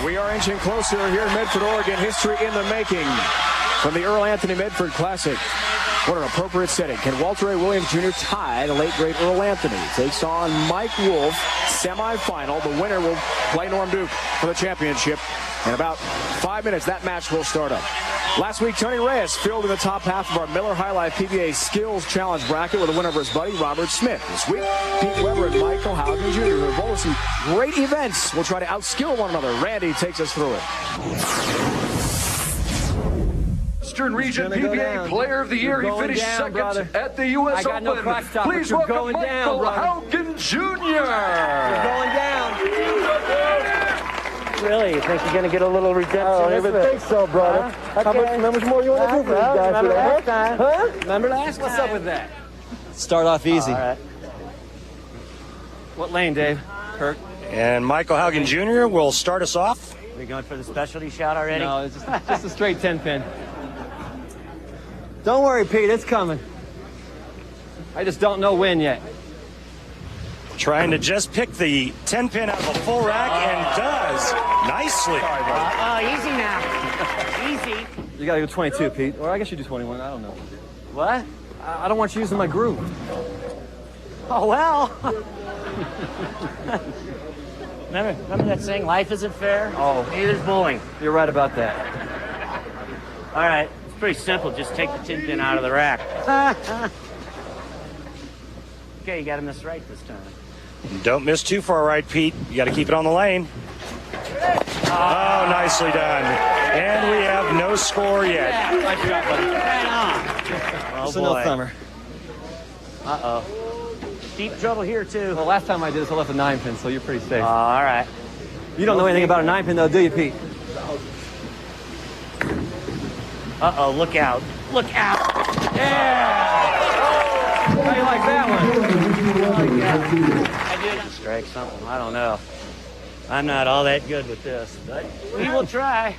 We are inching closer here in Medford, Oregon. History in the making from the Earl Anthony Medford Classic. What an appropriate setting. Can Walter A. Williams Jr. tie the late, great Earl Anthony? Takes on Mike Wolf, semifinal. The winner will play Norm Duke for the championship. In about 5 minutes, that match will start up. Last week, Tony Reyes filled in the top half of our Miller High Life PBA Skills Challenge bracket with a win over his buddy, Robert Smith. This week, Pete Weber and Michael Haugen Jr., who have both some great events, will try to outskill one another. Randy takes us through it. Eastern Region PBA Player of the Year. He finished second at the U.S. Open. Please welcome Michael Haugen Jr. You're going down. Really? You think you're going to get a little redemption? I don't even think so, brother. How much more you want to do for these guys? Remember last time? Huh? Remember last time? What's up with that? Start off easy. All right. What lane, Dave? Kirk? And Michael Haugen Jr. will start us off. Are we going for the specialty shot already? No, it's just a straight 10-pin. Don't worry, Pete, it's coming. I just don't know when yet. Trying to just pick the 10-pin out of a full rack and does nicely. Easy now. Easy. You got to go 22, Pete. Or I guess you do 21. I don't know. What? I don't want you using my groove. Oh, well. Remember that saying, life isn't fair? Oh. Neither's bowling. You're right about that. All right. It's pretty simple. Just take the 10-pin out of the rack. Okay, you got to miss right this time. Don't miss too far right, Pete. You got to keep it on the lane. Oh, nicely done. And we have no score yet. Nice job, buddy. Right on. It's a no-thumber. Uh-oh. Deep trouble here, too. Well, last time I did this, I left a 9-pin, so you're pretty safe. All right. You don't know anything about a 9-pin, though, do you, Pete? Uh-oh, look out. Look out. Yeah! How you like that one? I did strike something. I don't know. I'm not all that good with this, but we will try.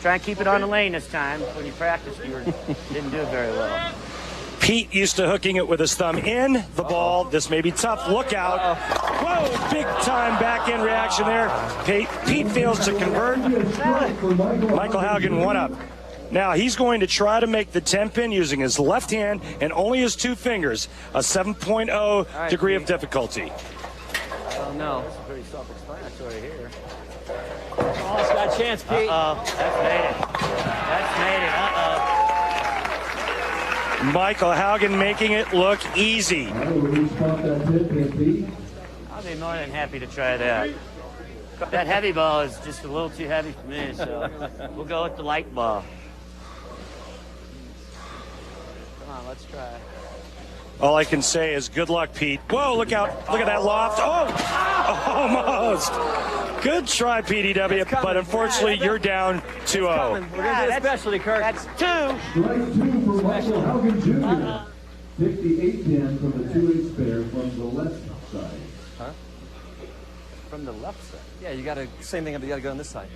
Try and keep it on the lane this time. When you practiced, you didn't do it very well. Pete used to hooking it with his thumb in the ball. This may be tough. Look out. Whoa, big time back end reaction there. Pete fails to convert. Michael Haugen one up. Now he's going to try to make the 10-pin using his left hand and only his 2 fingers. A 7.0 degree of difficulty. Oh, no. It's pretty self-explanatory here. Almost got a chance, Pete. Uh-oh. That's made it. That's made it. Uh-oh. Michael Haugen making it look easy. I'll be more than happy to try that. That heavy ball is just a little too heavy for me, so we'll go with the light ball. Come on, let's try. All I can say is good luck, Pete. Whoa, look out. Look at that loft. Oh, almost. Good try, PDW, but unfortunately, you're down 2-0. We're going to do a specialty, Kirk. That's 2. Strike 2 for Michael Haugen Jr. Pick the 8-pin from the 2-8 spare from the left side. Huh? From the left side? Yeah, you got to, same thing, but you got to go on this side.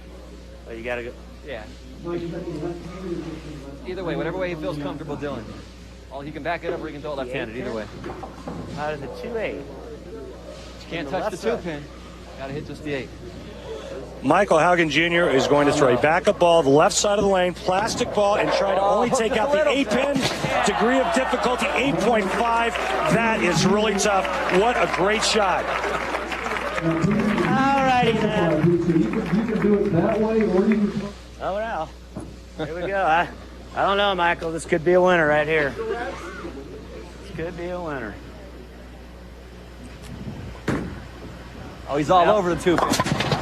Oh, you got to go. Yeah. Either way, whatever way he feels comfortable doing. He can back it up or he can throw it left-handed, either way. Out of the 2-8. You can't touch the 2-pin. Got to hit just the 8. Michael Haugen Jr. is going to throw a backup ball to the left side of the lane, plastic ball, and try to only take out the 8-pin. Degree of difficulty, 8.5. That is really tough. What a great shot. All righty then. You can do it that way, or you can... Oh, well. Here we go. I don't know, Michael. This could be a winner right here. This could be a winner. Oh, he's all over the 2-pin.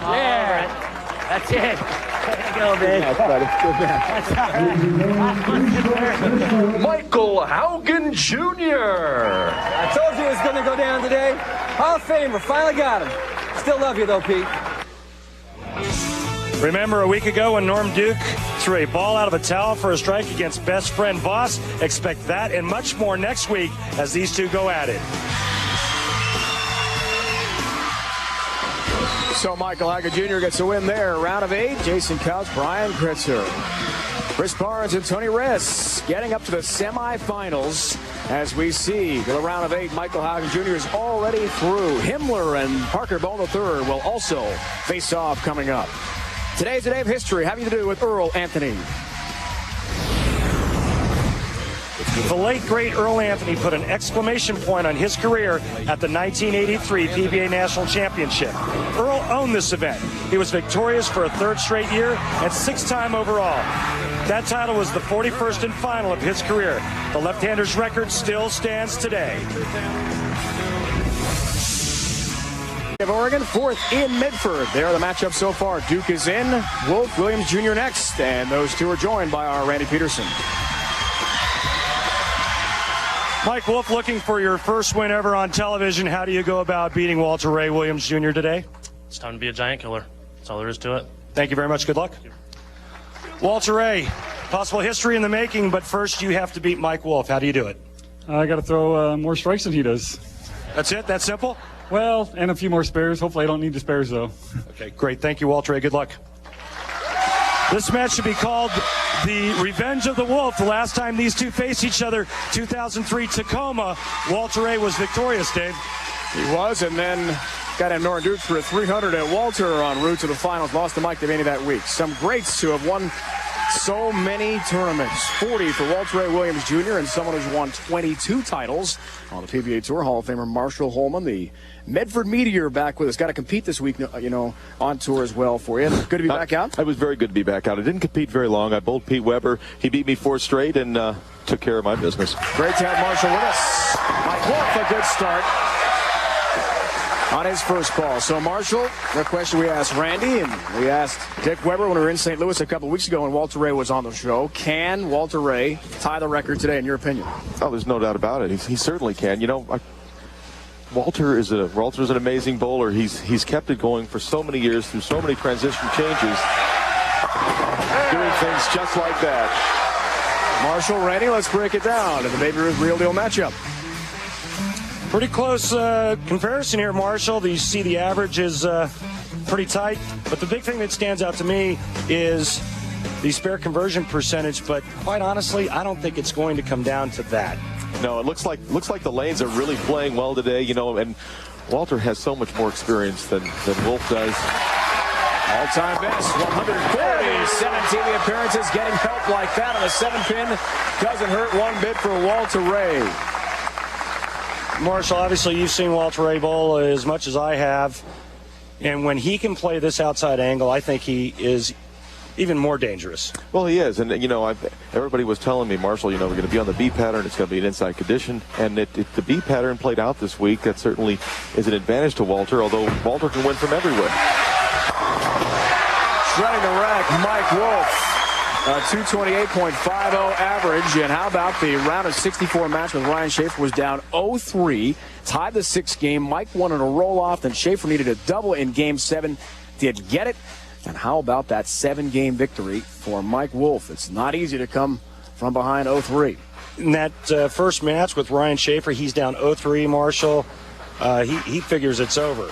Yeah. That's it. There you go, babe. Michael Haugen Jr. I told you he was going to go down today. Hall of Famer, finally got him. Still love you, though, Pete. Remember a week ago when Norm Duke threw a ball out of a towel for a strike against best friend Voss? Expect that and much more next week as these two go at it. So Michael Haugen Jr. gets a win there. Round of 8, Jason Couch, Brian Kritzer, Chris Barnes, and Tony Reyes getting up to the semifinals. As we see the round of 8, Michael Haugen Jr. is already through. Himmler and Parker Bone III will also face off coming up. Today's a day of history having to do with Earl Anthony. The late, great Earl Anthony put an exclamation point on his career at the 1983 PBA National Championship. Earl owned this event. He was victorious for a third straight year and 6-time overall. That title was the 41st and final of his career. The left-hander's record still stands today. Of Oregon, 4th in Medford. There are the matchups so far. Duke is in, Wolf, Williams Jr. next, and those two are joined by our Randy Peterson. Mike Wolf, looking for your first win ever on television. How do you go about beating Walter Ray Williams Jr. today? It's time to be a giant killer. That's all there is to it. Thank you very much. Good luck. Walter Ray, possible history in the making, but first you have to beat Mike Wolf. How do you do it? I got to throw more strikes than he does. That's it? That simple? Well, and a few more spares. Hopefully I don't need the spares, though. Okay, great. Thank you, Walter Ray. Good luck. This match should be called the Revenge of the Wolf. The last time these two faced each other, 2003 Tacoma, Walter Ray was victorious, Dave. He was, and then got him Norton Duke for a 300 at Walter en route to the finals. Lost to Mike Devaney that week. Some greats who have won so many tournaments. 40 for Walter Ray Williams Jr. and someone who's won 22 titles on the PBA Tour. Hall of Famer Marshall Holman, the Medford Meteor, back with us. Got to compete this week, you know, on tour as well for you. Good to be back out? It was very good to be back out. I didn't compete very long. I bowled Pete Weber. He beat me 4 straight and took care of my business. Great to have Marshall with us. Mike Wolf, a good start on his first ball. So, Marshall, the question we asked Randy, and we asked Dick Weber when we were in St. Louis a couple of weeks ago when Walter Ray was on the show. Can Walter Ray tie the record today, in your opinion? Oh, there's no doubt about it. He certainly can. You know, Walter's an amazing bowler. He's kept it going for so many years through so many transition changes, doing things just like that. Marshall, Randy, let's break it down in the Baby Ruth Real Deal matchup. Pretty close comparison here, Marshall. You see the average is pretty tight, but the big thing that stands out to me is the spare conversion percentage, but quite honestly, I don't think it's going to come down to that. No, it looks like the lanes are really playing well today, you know, and Walter has so much more experience than Wolf does. All-time best, 140, 17 appearances, getting help like that on a 7-pin doesn't hurt one bit for Walter Ray. Marshall, obviously you've seen Walter Ray bowl as much as I have, and when he can play this outside angle, I think he is even more dangerous. Well, he is, and you know, everybody was telling me, Marshall, you know, we're going to be on the B pattern, it's going to be an inside condition, and if the B pattern played out this week, that certainly is an advantage to Walter, although Walter can win from everywhere. Shredding the rack, Mike Wolf. 228.50 average. And how about the round of 64 match with Ryan Schaefer was down 0-3, tied the 6th game. Mike won in a roll-off, then Schaefer needed a double in Game 7. Did get it. And how about that 7-game victory for Mike Wolf? It's not easy to come from behind 0-3. In that first match with Ryan Schaefer, he's down 0-3, Marshall. He figures it's over.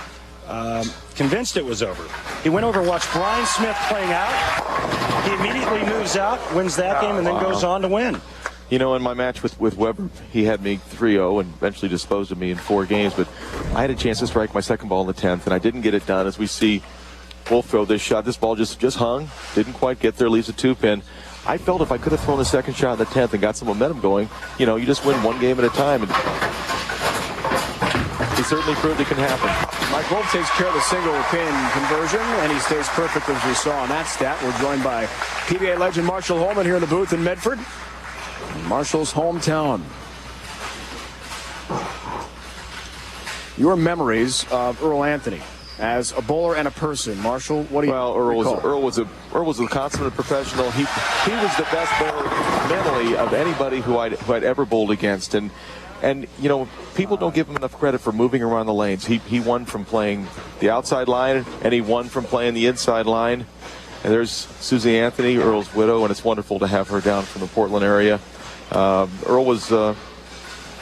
Convinced it was over. He went over and watched Brian Smith playing out. He immediately moves out, wins that game, and then goes on to win. You know, in my match with Weber, he had me 3-0 and eventually disposed of me in 4 games, but I had a chance to strike my second ball in the 10th, and I didn't get it done. As we see Wolf throw this shot, this ball just hung, didn't quite get there, leaves a 2-pin. I felt if I could have thrown the second shot in the 10th and got some momentum going, you know, you just win 1 game at a time. And he certainly proved it can happen. Mike Wolf takes care of the single pin conversion, and he stays perfect as we saw on that stat. We're joined by PBA legend Marshall Holman here in the booth in Medford, Marshall's hometown. Your memories of Earl Anthony as a bowler and a person, Marshall. What do you recall? Earl was a consummate professional. He was the best bowler mentally of anybody who I'd ever bowled against, and you know, people don't give him enough credit for moving around the lanes. He won from playing the outside line, and he won from playing the inside line. And there's Susie Anthony, Earl's widow, and it's wonderful to have her down from the Portland area. Earl was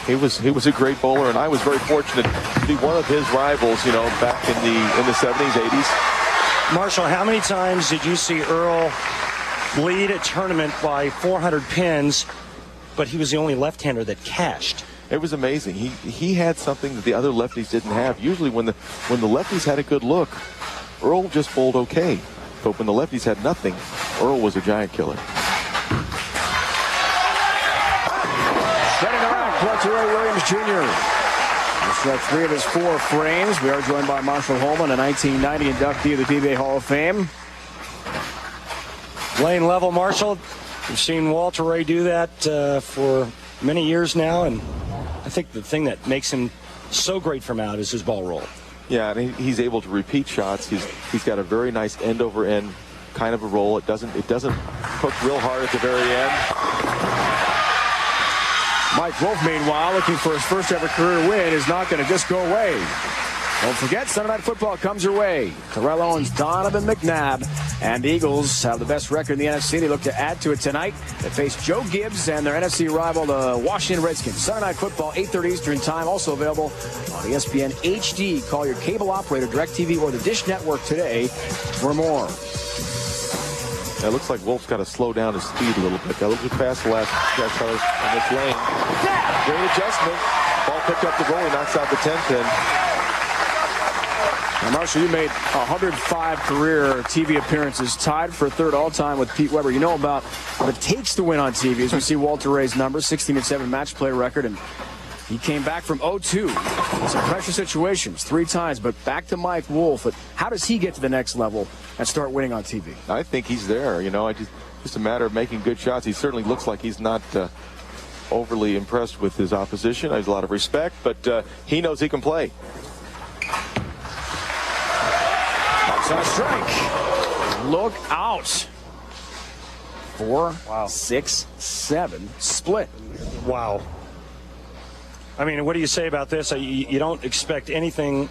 he was a great bowler, and I was very fortunate to be one of his rivals, you know, back in the 70s, 80s. Marshall, how many times did you see Earl lead a tournament by 400 pins, but he was the only left-hander that cashed? It was amazing. He had something that the other lefties didn't have. Usually when the lefties had a good look, Earl just bowled okay. but when the lefties had nothing, Earl was a giant killer. Setting the rack, Walter Williams Jr. He struck 3 of his 4 frames. We are joined by Marshall Holman, a 1990 inductee of the PBA Hall of Fame. Lane level, Marshall. We've seen Walter Ray do that for many years now, and I think the thing that makes him so great from out is his ball roll. Yeah, and he's able to repeat shots. He's got a very nice end over end kind of a roll. It doesn't hook real hard at the very end. Mike Wolf, meanwhile, looking for his first ever career win, is not going to just go away. Don't forget, Sunday Night Football comes your way. Terrell Owens, Donovan McNabb, and the Eagles have the best record in the NFC. They look to add to it tonight. They face Joe Gibbs and their NFC rival, the Washington Redskins. Sunday Night Football, 8:30 Eastern Time, also available on ESPN HD. Call your cable operator, DirecTV, or the Dish Network today for more. It looks like Wolf's got to slow down his speed a little bit. Got a little bit fast the last fellas on this lane. Great adjustment. Ball picked up the goal. He knocks out the 10-pin. Now, Marshall, you made 105 career TV appearances, tied for third all-time with Pete Weber. You know about what it takes to win on TV, as we see Walter Ray's numbers, 16-7 match play record, and he came back from 0-2 in some pressure situations 3 times, but back to Mike Wolf. But how does he get to the next level and start winning on TV? I think he's there. You know, just a matter of making good shots. He certainly looks like he's not overly impressed with his opposition. He has a lot of respect, but he knows he can play. On a strike. Look out. 4, 6, 7 split. Wow. I mean, what do you say about this? You don't expect anything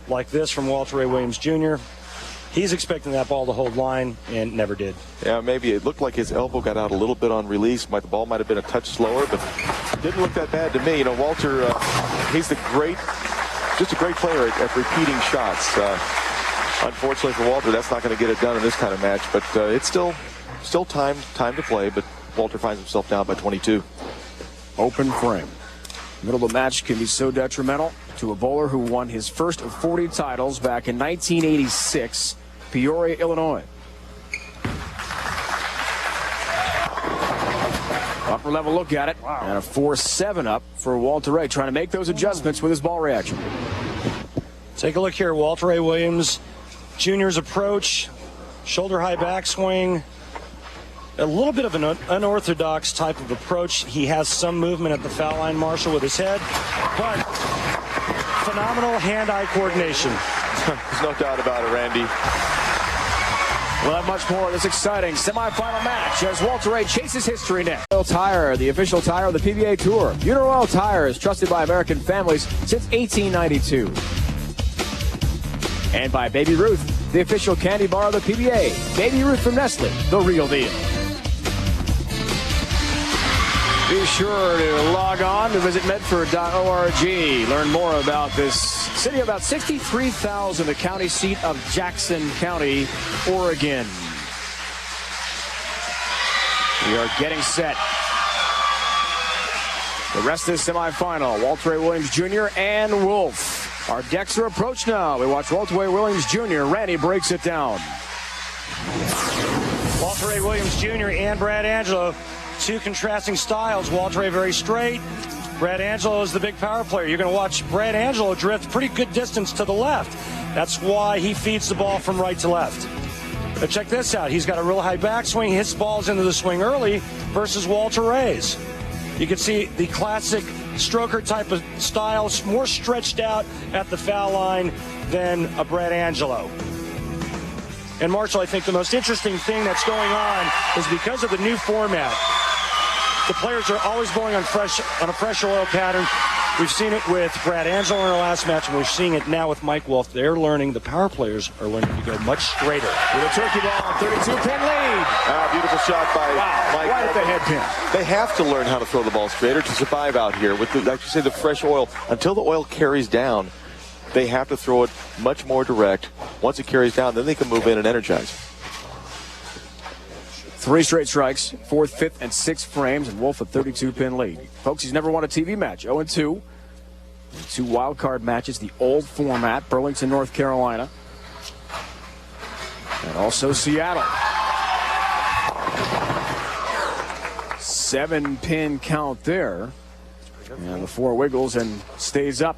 like this from Walter Ray Williams Jr. He's expecting that ball to hold line and never did. Yeah, maybe it looked like his elbow got out a little bit on release. The ball might have been a touch slower, but it didn't look that bad to me. You know, Walter, he's just a great player at repeating shots. Unfortunately for Walter, that's not going to get it done in this kind of match, but it's still time to play, but Walter finds himself down by 22. Open frame. Middle of the match can be so detrimental to a bowler who won his first of 40 titles back in 1986, Peoria, Illinois. Upper level look at it, and a 4-7 up for Walter Ray, trying to make those adjustments with his ball reaction. Take a look here, Walter Ray Williams Jr.'s approach, shoulder high backswing, a little bit of an unorthodox type of approach. He has some movement at the foul line, Marshall, with his head, but phenomenal hand-eye coordination. There's no doubt about it, Randy. We'll have much more of this exciting semifinal match as Walter Ray chases history next. Oil Tire, the official tire of the PBA Tour. Uniroyal Tire is trusted by American families since 1892. And by Baby Ruth, the official candy bar of the PBA. Baby Ruth from Nestle, the real deal. Be sure to log on to visit medford.org. Learn more about this city, about 63,000, the county seat of Jackson County, Oregon. We are getting set. The rest of the semifinal, Walter Ray Williams Jr. and Wolf. Our decks are approached now. We watch Walter Ray Williams Jr. Randy breaks it down. Walter Ray Williams Jr. and Brad Angelo, 2 contrasting styles. Walter Ray very straight. Brad Angelo is the big power player. You're going to watch Brad Angelo drift pretty good distance to the left. That's why he feeds the ball from right to left. But check this out. He's got a real high backswing, hits balls into the swing early versus Walter Ray's. You can see the classic stroker type of style, more stretched out at the foul line than a Brad Angelo. And Marshall, I think the most interesting thing that's going on is because of the new format, the players are always going on a fresh oil pattern. We've seen it with Brad Angelo in our last match, and we're seeing it now with Mike Wolf. They're learning, the power players are learning to go much straighter. With a turkey ball, 32-pin lead. Beautiful shot by Mike. Right at the head pin. They have to learn how to throw the ball straighter to survive out here. With, like you say, the fresh oil. Until the oil carries down, they have to throw it much more direct. Once it carries down, then they can move in and energize. 3 straight strikes, 4th, 5th, and 6th frames, and Wolf a 32-pin lead. Folks, he's never won a TV match. 0-2. 2 wild card matches, the old format, Burlington, North Carolina. And Also Seattle. 7-pin count there. And the 4 wiggles and stays up.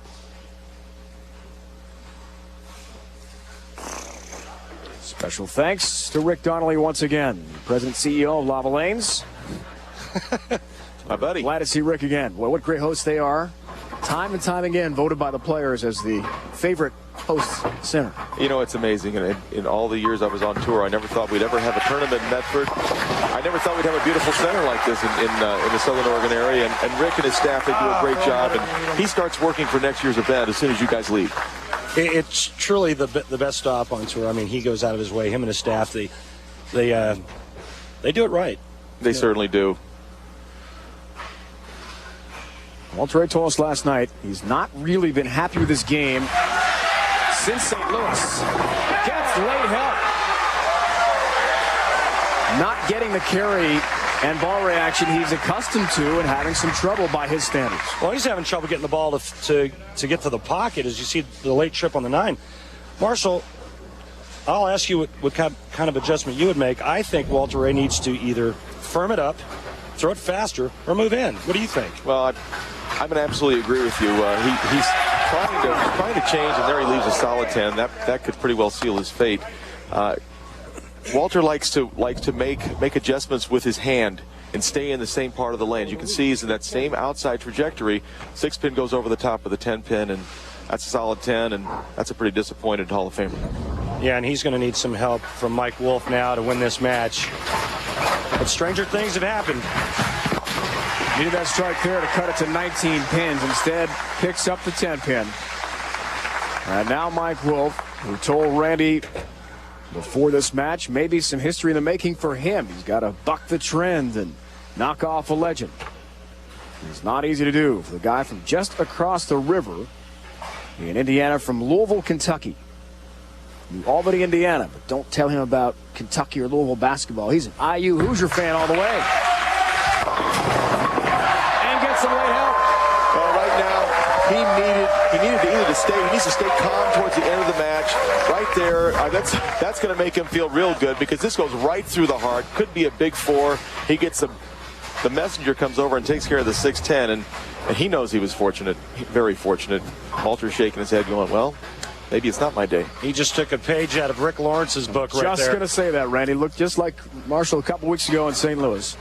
Special thanks to Rick Donnelly once again, President CEO of Lava Lanes. My buddy. Glad to see Rick again. Well, what great hosts they are. Time and time again voted by the players as the favorite host center. You know, it's amazing. And in all the years I was on tour, I never thought we'd ever have a tournament in Medford. I never thought we'd have a beautiful center like this in the Southern Oregon area. And Rick and his staff, they do a great job. And he starts working for next year's event as soon as you guys leave. It's truly the best stop on tour. I mean, he goes out of his way. Him and his staff, they do it right. They certainly do. Walter Ray told us last night he's not really been happy with his game since St. Louis. Gets late help. Not getting the carry and ball reaction he's accustomed to and having some trouble by his standards. Well, he's having trouble getting the ball to get to the pocket as you see the late trip on the 9. Marshall, I'll ask you what kind of adjustment you would make. I think Walter Ray needs to either firm it up, throw it faster, or move in. What do you think? Well, I'm going to absolutely agree with you. He's trying to change, and there he leaves a solid 10. That could pretty well seal his fate. Walter likes to make adjustments with his hand and stay in the same part of the lane. You can see he's in that same outside trajectory. 6-pin goes over the top of the 10-pin, and that's a solid 10, and that's a pretty disappointed Hall of Famer. Yeah, and he's going to need some help from Mike Wolf now to win this match. But stranger things have happened. Needed that strike there to cut it to 19 pins. Instead, picks up the 10-pin. And now Mike Wolf, who told Randy before this match, maybe some history in the making for him. He's got to buck the trend and knock off a legend. It's not easy to do for the guy from just across the river in Indiana, from Louisville, Kentucky. New Albany, Indiana, but don't tell him about Kentucky or Louisville basketball. He's an IU Hoosier fan all the way. And gets some late help. Well, right now, he needs to stay calm towards the end of the match. Right there, that's going to make him feel real good, because this goes right through the heart. Could be a big 4. He gets the messenger comes over and takes care of the 6-10, and he knows he was fortunate, very fortunate. Walter's shaking his head going, well, maybe it's not my day. He just took a page out of Rick Lawrence's book right there. Just going to say that, Randy. Looked just like Marshall a couple weeks ago in St. Louis.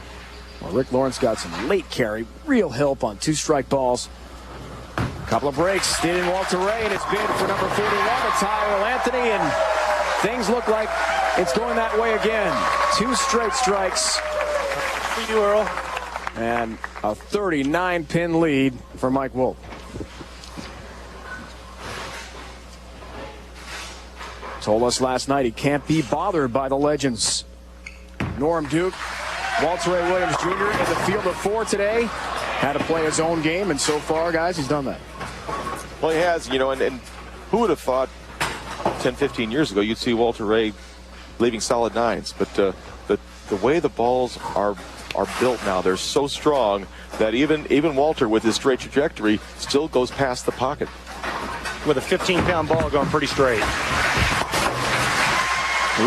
Well, Rick Lawrence got some late carry, real help on 2 strike balls. Couple of breaks, stayed in Walter Ray, and it's been for number 41, it's Earl Anthony, and things look like it's going that way again. 2 straight strikes for you, Earl, and a 39-pin lead for Mike Wolf. Told us last night he can't be bothered by the legends. Norm Duke, Walter Ray Williams Jr. in the field of 4 today. Had to play his own game, and so far, guys, he's done that. Well, he has, you know, and who would have thought 10, 15 years ago you'd see Walter Ray leaving solid 9s, but the way the balls are built now, they're so strong that even Walter, with his straight trajectory, still goes past the pocket. With a 15-pound ball going pretty straight.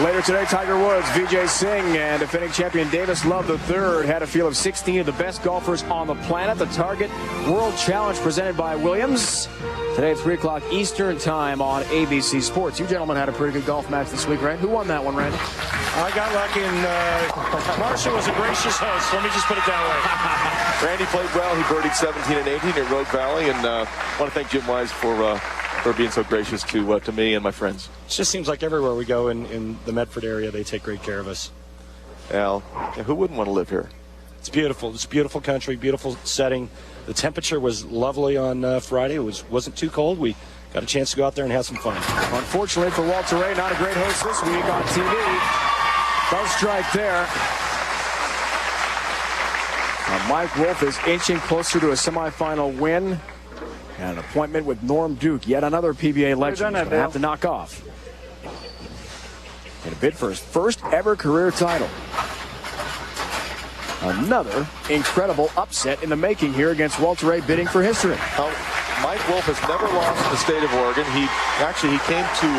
Later today, Tiger Woods, Vijay Singh, and defending champion Davis Love III had a field of 16 of the best golfers on the planet. The Target World Challenge presented by Williams. Today at 3 o'clock Eastern time on ABC Sports. You gentlemen had a pretty good golf match this week, right? Who won that one, Randy? I got lucky, and Marshall was a gracious host. Let me just put it that way. Randy played well. He birdied 17 and 18 at Rogue Valley, and I want to thank Jim Wise for being so gracious to me and my friends. It just seems like everywhere we go in the Medford area, they take great care of us. Well, who wouldn't want to live here? It's beautiful. It's a beautiful country, beautiful setting. The temperature was lovely on Friday. It wasn't too cold. We got a chance to go out there and have some fun. Unfortunately for Walter Ray, not a great host this week on TV. Buzz strike there. Now Mike Wolf is inching closer to a semifinal win. And an appointment with Norm Duke, yet another PBA legend, he's going to have to knock off in a bid for his first ever career title. Another incredible upset in the making here against Walter Ray, bidding for history. Mike Wolf has never lost in the state of Oregon. He came to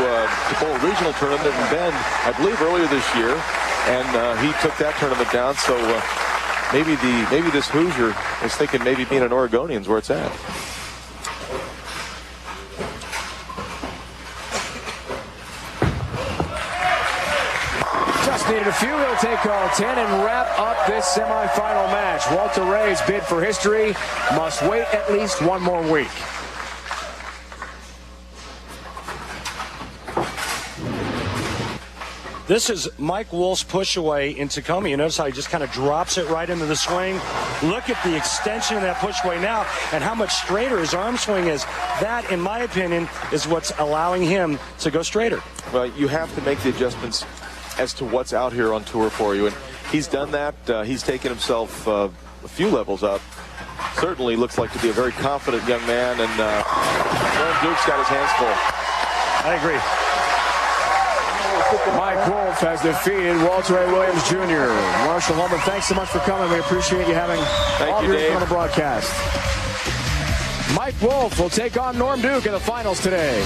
the Bowl Regional Tournament in Bend, I believe, earlier this year, and he took that tournament down. So maybe this Hoosier is thinking maybe being an Oregonian is where it's at. Just needed a few. He'll take all 10 and wrap up this semifinal match. Walter Ray's bid for history must wait at least one more week. This is Mike Wolf's push away in Tacoma. You notice how he just kind of drops it right into the swing. Look at the extension of that push away now and how much straighter his arm swing is. That, in my opinion, is what's allowing him to go straighter. Well, you have to make the adjustments as to what's out here on tour for you, and he's done that. He's taken himself a few levels up. Certainly looks like to be a very confident young man, and Duke's got his hands full. I agree. Mike Wolf has defeated Walter Ray Williams Jr. Marshall Holman, thanks so much for coming. We appreciate you having all your on the broadcast. Mike Wolf will take on Norm Duke in the finals today.